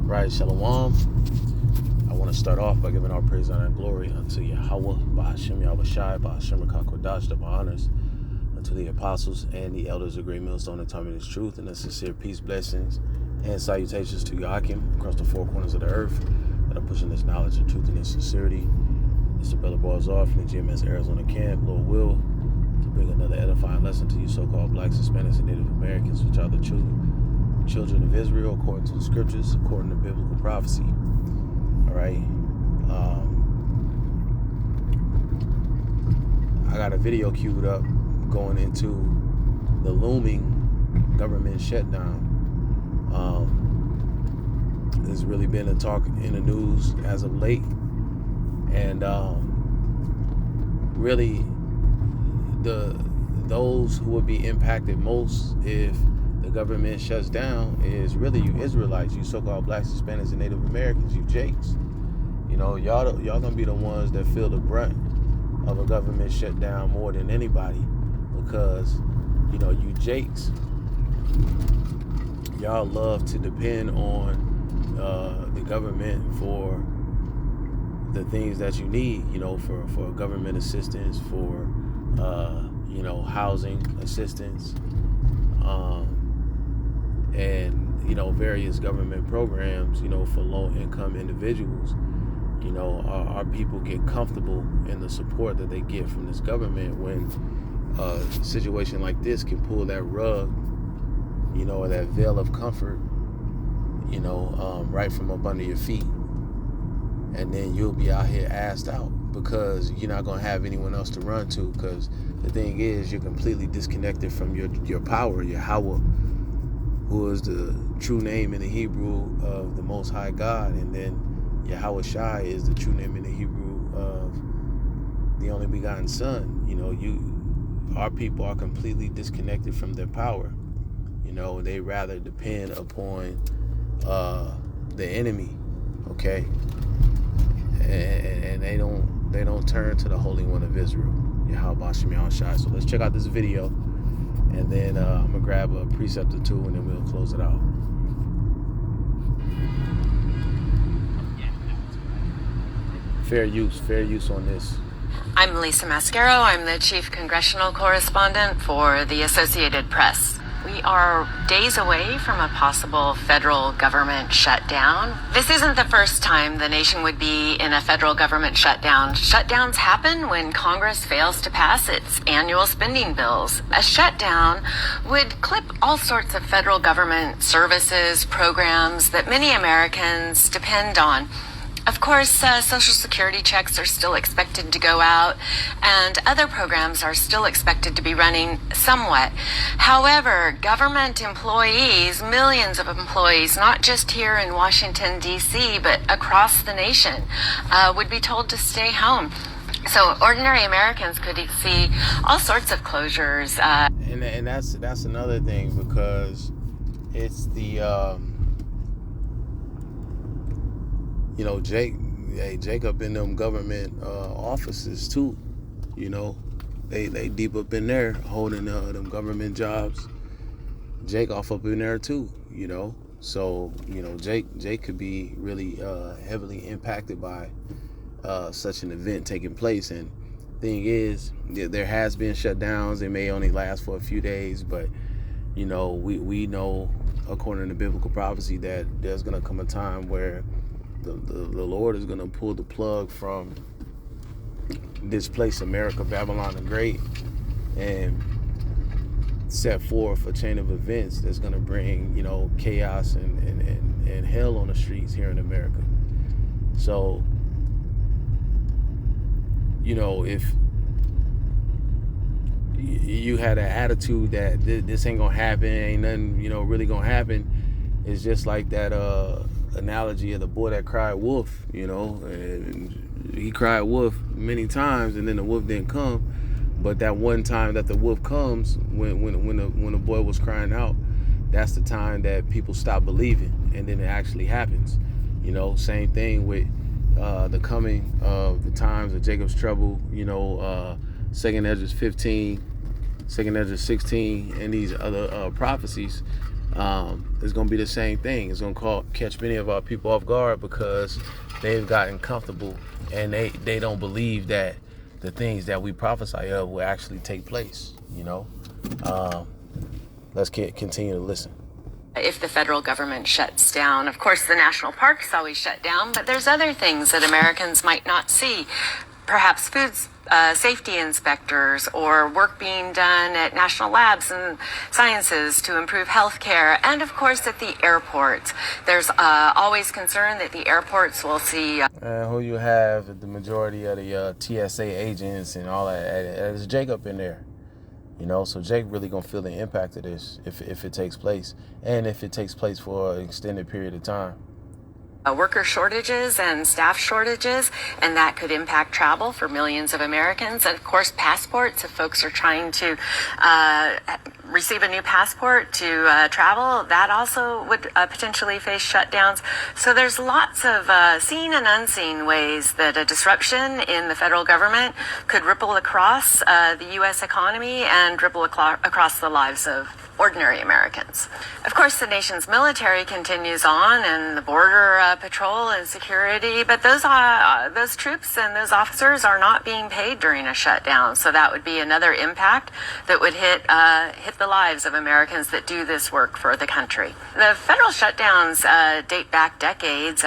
Right, Shalom. I want to start off by giving our praise, honor, and glory unto Yahweh, Ba'ashem Yahushai, Ba'ashem Rakakodash, the honors unto the apostles and the elders of Great Millstone and Terminus Truth, and the sincere peace, blessings, and salutations to Yakim across the four corners of the earth that are pushing this knowledge of truth and its sincerity. It's the Brother Barzar from the GMS Arizona camp, Lord will, to bring another edifying lesson to you so-called blacks, Hispanics, and Native Americans, which are the true children of Israel according to the scriptures, according to biblical prophecy. All right. I got a video queued up going into the looming government shutdown. There's really been a talk in the news as of late, and really those who would be impacted most if the government shuts down is really you Israelites, you so-called blacks, Hispanics, and Native Americans, you Jakes. You know, y'all gonna be the ones that feel the brunt of a government shutdown more than anybody, because, you know, you Jakes, y'all love to depend on the government for the things that you need, you know, for government assistance, for you know, housing assistance, and, you know, various government programs, you know, for low-income individuals. You know, our people get comfortable in the support that they get from this government when a situation like this can pull that rug, you know, or that veil of comfort, you know, right from up under your feet. And then you'll be out here assed out because you're not going to have anyone else to run to, because the thing is, you're completely disconnected from your power, Yahweh, who is the true name in the Hebrew of the Most High God, and then Yahweh Shai is the true name in the Hebrew of the only begotten Son. You know, our people are completely disconnected from their power. You know, they rather depend upon the enemy, okay, and they don't turn to the Holy One of Israel, Yahweh Ba'ashem Yahushai. So let's check out this video. And then I'm going to grab a precept or two, and then we'll close it out. Fair use on this. I'm Lisa Mascaro. I'm the Chief Congressional Correspondent for the Associated Press. We are days away from a possible federal government shutdown. This isn't the first time the nation would be in a federal government shutdown. Shutdowns happen when Congress fails to pass its annual spending bills. A shutdown would clip all sorts of federal government services, programs that many Americans depend on. Of course, Social Security checks are still expected to go out, and other programs are still expected to be running somewhat. However, government employees, millions of employees, not just here in Washington, D.C., but across the nation, would be told to stay home. So ordinary Americans could see all sorts of closures. And that's another thing, because it's the... you know, Jake up in them government offices too. You know, they deep up in there holding them government jobs. Jake off up in there too. You know, so you know Jake could be really heavily impacted by such an event taking place. And thing is, there has been shutdowns. They may only last for a few days, but you know, we know according to biblical prophecy that there's gonna come a time where the Lord is going to pull the plug from this place, America, Babylon the Great, and set forth a chain of events that's going to bring, you know, chaos and hell on the streets here in America. So, you know, if you had an attitude that this ain't going to happen, ain't nothing, you know, really going to happen, it's just like that analogy of the boy that cried wolf, you know, and he cried wolf many times, and then the wolf didn't come. But that one time that the wolf comes, when the boy was crying out, that's the time that people stop believing, and then it actually happens. You know, same thing with the coming of the times of Jacob's trouble. You know, 2nd Ezra 15, 2nd Ezra 16, and these other prophecies. It's going to be the same thing. It's going to catch many of our people off guard because they've gotten comfortable and they don't believe that the things that we prophesy of will actually take place, Let's continue to listen. If the federal government shuts down, of course, the national parks always shut down, but there's other things that Americans might not see. Perhaps food safety inspectors or work being done at national labs and sciences to improve healthcare. And of course, at the airports, there's always concern that the airports will see. Who you have, the majority of the TSA agents and all that, there's Jake up in there. So Jake really gonna feel the impact of this if it takes place, and if it takes place for an extended period of time. Worker shortages and staff shortages, and that could impact travel for millions of Americans. And of course, passports, if folks are trying to receive a new passport to travel, that also would potentially face shutdowns. So there's lots of seen and unseen ways that a disruption in the federal government could ripple across the U.S. economy and ripple across the lives of ordinary Americans. Of course, the nation's military continues on, and the border patrol and security, but those troops and those officers are not being paid during a shutdown. So that would be another impact that would hit the lives of Americans that do this work for the country. The federal shutdowns date back decades.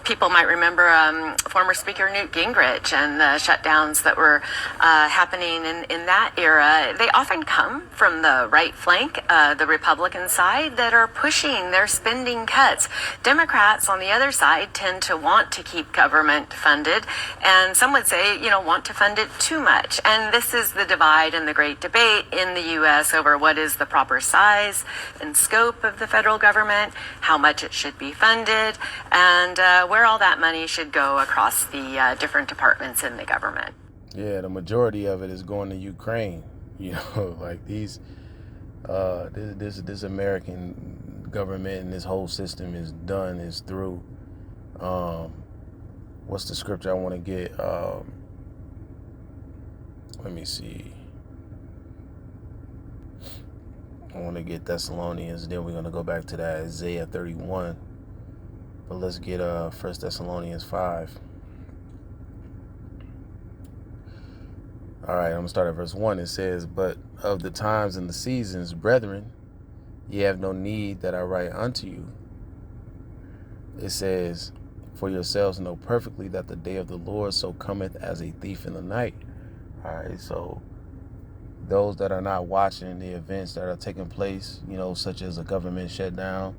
People might remember former Speaker Newt Gingrich and the shutdowns that were happening in that era. They often come from the right flank, the Republican side, that are pushing their spending cuts. Democrats on the other side tend to want to keep government funded, and some would say, want to fund it too much. And this is the divide and the great debate in the U.S. over what is the proper size and scope of the federal government, how much it should be funded, and where all that money should go across the different departments in the government. Yeah, the majority of it is going to Ukraine. Like this American government and this whole system is done, is through. What's the scripture I want to get? Let me see. I want to get Thessalonians, then we're going to go back to that Isaiah 31. But let's get 1 Thessalonians 5. All right, I'm going to start at verse 1. It says, "But of the times and the seasons, brethren, ye have no need that I write unto you." It says, "For yourselves know perfectly that the day of the Lord so cometh as a thief in the night." All right, so those that are not watching the events that are taking place, such as a government shutdown,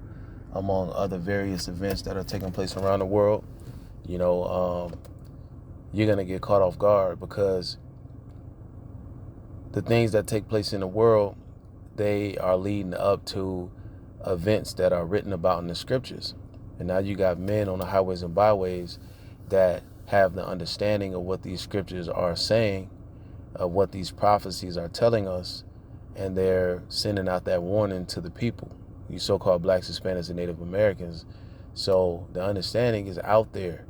among other various events that are taking place around the world, you're going to get caught off guard, because the things that take place in the world, they are leading up to events that are written about in the scriptures. And now you got men on the highways and byways that have the understanding of what these scriptures are saying, of what these prophecies are telling us, and they're sending out that warning to the people, you so-called blacks, Hispanics, and Native Americans. So the understanding is out there.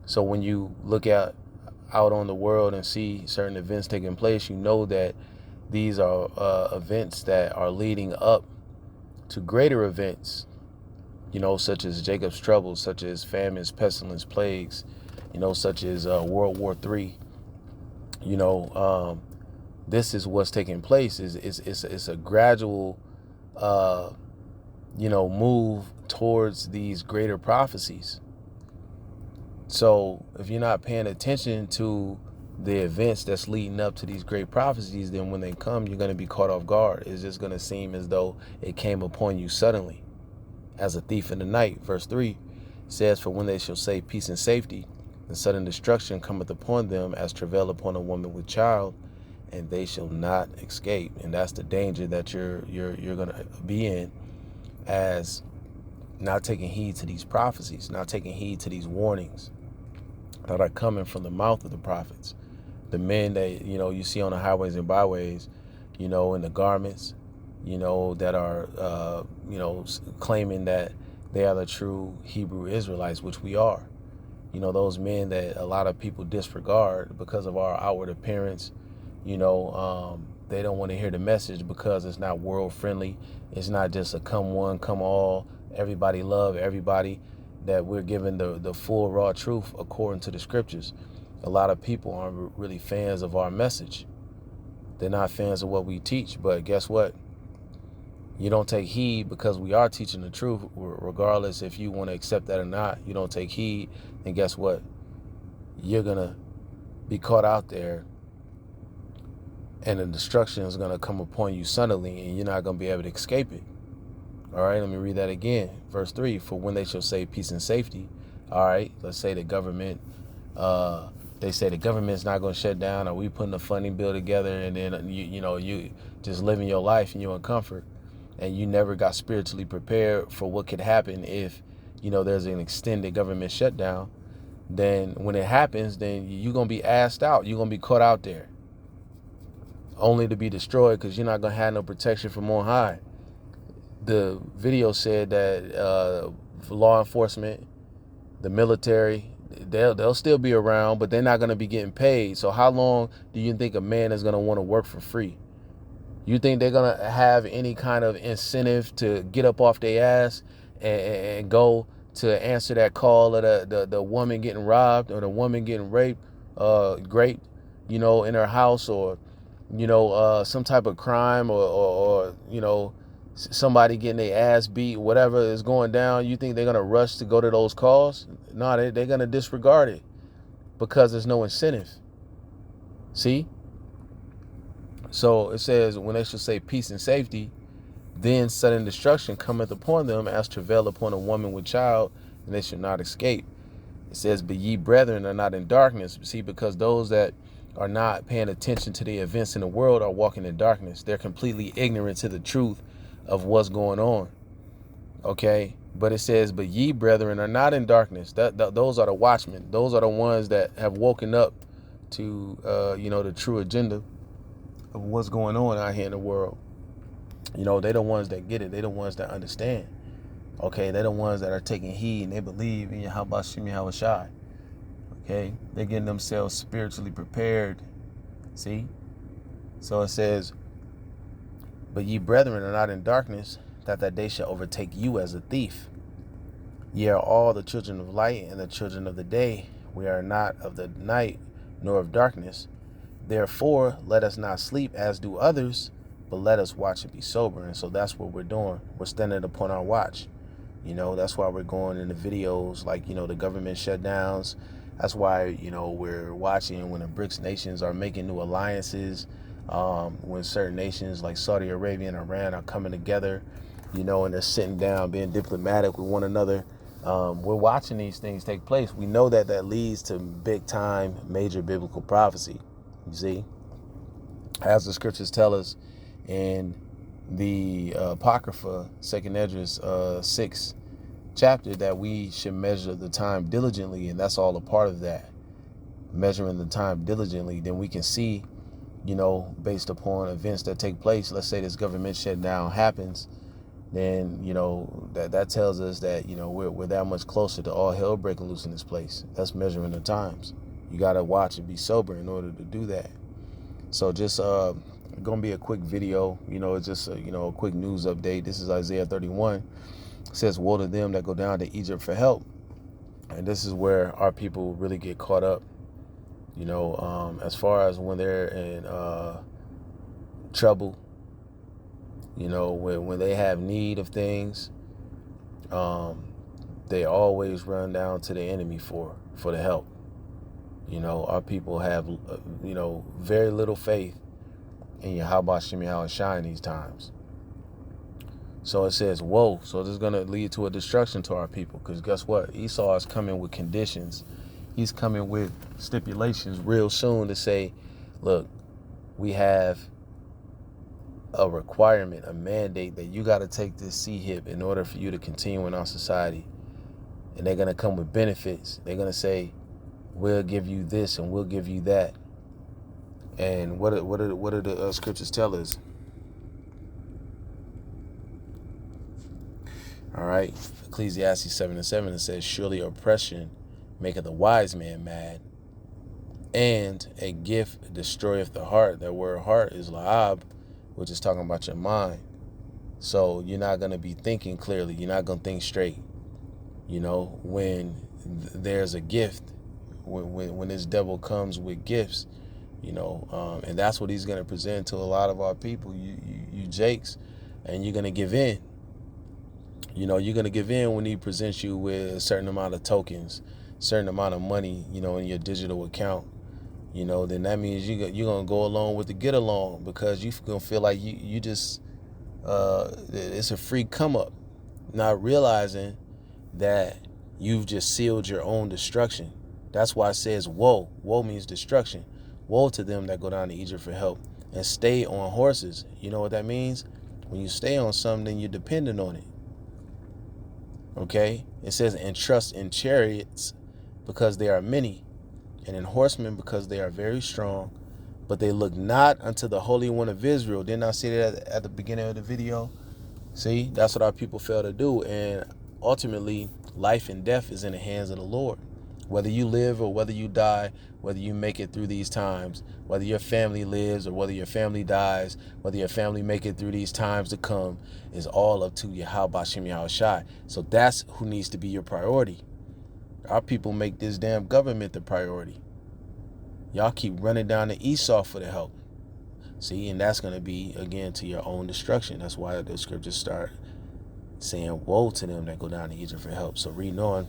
So when you look out on the world and see certain events taking place, you know that these are events that are leading up to greater events, such as Jacob's troubles, such as famines, pestilence, plagues, such as World War III. This is what's taking place. It's a gradual move towards these greater prophecies. So if you're not paying attention to the events that's leading up to these great prophecies, then when they come, you're going to be caught off guard. It's just going to seem as though it came upon you suddenly, as a thief in the night. Verse 3 says, "For when they shall say peace and safety, the sudden destruction cometh upon them as travail upon a woman with child, and they shall not escape." And that's the danger that you're going to be in, as not taking heed to these prophecies, not taking heed to these warnings that are coming from the mouth of the prophets. The men that, you see on the highways and byways, in the garments, that are, claiming that they are the true Hebrew Israelites, which we are. Those men that a lot of people disregard because of our outward appearance, they don't want to hear the message because it's not world friendly. It's not just a come one, come all, everybody love everybody, that we're given the full raw truth according to the scriptures. A lot of people aren't really fans of our message. They're not fans of what we teach. But guess what? You don't take heed because we are teaching the truth, regardless if you want to accept that or not. You don't take heed, and guess what? You're going to be caught out there, and the destruction is going to come upon you suddenly, and you're not going to be able to escape it. All right, let me read that again. Verse 3, for when they shall say peace and safety. All right, let's say the government, they say the government's not going to shut down, or we putting a funding bill together, and then you just living your life and you're in comfort, and you never got spiritually prepared for what could happen if there's an extended government shutdown. Then when it happens, then you're going to be asked out. You're going to be caught out there only to be destroyed, because you're not going to have no protection from on high. The video said that law enforcement, the military, they'll still be around, but they're not going to be getting paid. So how long do you think a man is going to want to work for free? You think they're going to have any kind of incentive to get up off their ass and go to answer that call of the woman getting robbed, or the woman getting raped, in her house, or some type of crime, or somebody getting their ass beat, whatever is going down? You think they're going to rush to go to those calls? No, they're going to disregard it because there's no incentive. See? So it says, when they shall say peace and safety, then sudden destruction cometh upon them as travail upon a woman with child, and they shall not escape. It says, but ye brethren are not in darkness. See, because those that are not paying attention to the events in the world are walking in darkness. They're completely ignorant to the truth of what's going on. Okay? But it says, but ye brethren are not in darkness. Those are the watchmen. Those are the ones that have woken up to, the true agenda of what's going on out here in the world. They're the ones that get it. They're the ones that understand. Okay? They're the ones that are taking heed, and they believe in Yahweh Shem Yahweh Shai. Okay? They're getting themselves spiritually prepared. See? So it says, but ye brethren are not in darkness, that day shall overtake you as a thief. Ye are all the children of light and the children of the day. We are not of the night nor of darkness. Therefore, let us not sleep as do others, but let us watch and be sober. And so that's what we're doing. We're standing upon our watch. That's why we're going in the videos like, the government shutdowns. That's why, we're watching when the BRICS nations are making new alliances, when certain nations like Saudi Arabia and Iran are coming together, and they're sitting down, being diplomatic with one another. We're watching these things take place. We know that leads to big time, major biblical prophecy. You see, as the scriptures tell us in the Apocrypha, 2nd Esdras 6th chapter, that we should measure the time diligently, and that's all a part of that, measuring the time diligently. Then we can see, based upon events that take place. Let's say this government shutdown happens, then that tells us that we're that much closer to all hell breaking loose in this place. That's measuring the times. You got to watch and be sober in order to do that. So just gonna be a quick video. It's just a quick news update. This is Isaiah 31. It says, woe to them that go down to Egypt for help. And this is where our people really get caught up, as far as when they're in trouble, when they have need of things, they always run down to the enemy for the help. Our people have, very little faith in Yahweh Shem Yahweh Shai in these times. So it says, woe. So this is going to lead to a destruction to our people. Because guess what? Esau is coming with conditions. He's coming with stipulations real soon to say, look, we have a requirement, a mandate that you got to take this C-HIP in order for you to continue in our society. And they're going to come with benefits. They're going to say, we'll give you this and we'll give you that. And what do the scriptures tell us? All right, Ecclesiastes 7:7, it says, surely oppression maketh a wise man mad, And a gift destroyeth the heart. That word heart is la'ab, which is talking about your mind. So you're not going to be thinking clearly. You're not going to think straight. When there's a gift, when this devil comes with gifts, and that's what he's going to present to a lot of our people, you jakes, and you're going to give in. You're going to give in when he presents you with a certain amount of tokens, certain amount of money, in your digital account. Then that means you're going to go along with the get along, because you're going to feel like you just, it's a free come up, not realizing that you've just sealed your own destruction. That's why it says woe. Woe means destruction. Woe to them that go down to Egypt for help and stay on horses. You know what that means? When you stay on something, then you're dependent on it. Okay? It says, and trust in chariots because they are many, and in horsemen because they are very strong, but they look not unto the Holy One of Israel. Didn't I say that at the beginning of the video? See, that's what our people fail to do. And ultimately, life and death is in the hands of the Lord. Whether you live or whether you die, whether you make it through these times, whether your family lives or whether your family dies, whether your family make it through these times to come, is all up to Yahweh Bashem Yahushai. So that's who needs to be your priority. Our people make this damn government the priority. Y'all keep running down to Esau for the help. See, and that's going to be, again, to your own destruction. That's why the scriptures start saying, woe to them that go down to Egypt for help. So reading on,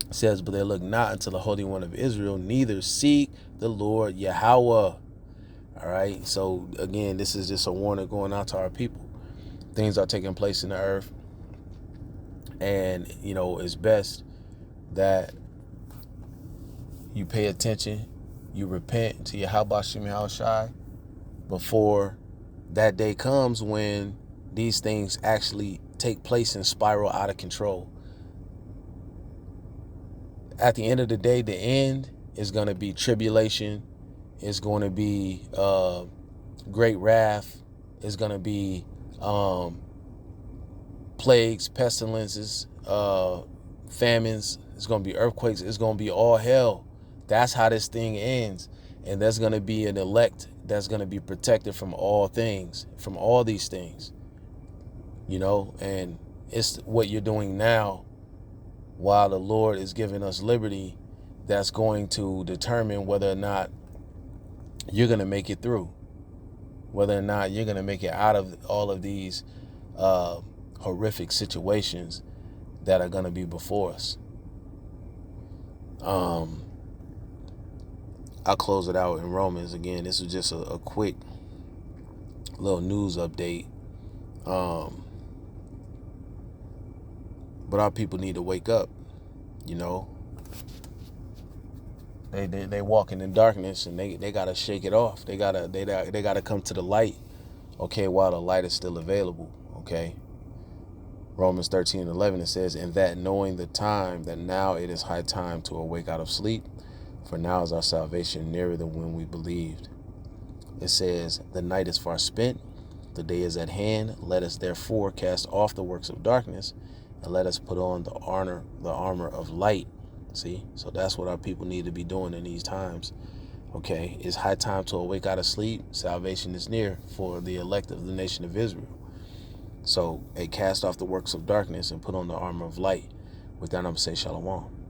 it says, but they look not unto the Holy One of Israel, neither seek the Lord Yahweh. All right. So again, this is just a warning going out to our people. Things are taking place in the earth. And, it's best that you pay attention, you repent to Yahweh Shem Yahushai before that day comes when these things actually take place and spiral out of control. At the end of the day, the end is going to be tribulation. It's going to be great wrath. It's going to be plagues, pestilences, famines. It's going to be earthquakes. It's going to be all hell. That's how this thing ends. And there's going to be an elect that's going to be protected from all things, from all these things. And it's what you're doing now while the Lord is giving us liberty that's going to determine whether or not you're going to make it through, whether or not you're going to make it out of all of these horrific situations that are going to be before us. I'll close it out in Romans. Again, this was just a quick little news update. But our people need to wake up. They walking in darkness, and they gotta shake it off. They gotta come to the light. Okay, while the light is still available. Okay. Romans 13:11, it says, and that knowing the time, that now it is high time to awake out of sleep, for now is our salvation nearer than when we believed. It says, the night is far spent, the day is at hand. Let us therefore cast off the works of darkness, and let us put on the armor of light. See, so that's what our people need to be doing in these times. Okay, it's high time to awake out of sleep. Salvation is near for the elect of the nation of Israel. So, cast off the works of darkness and put on the armor of light. With that, I'm going to say shalom.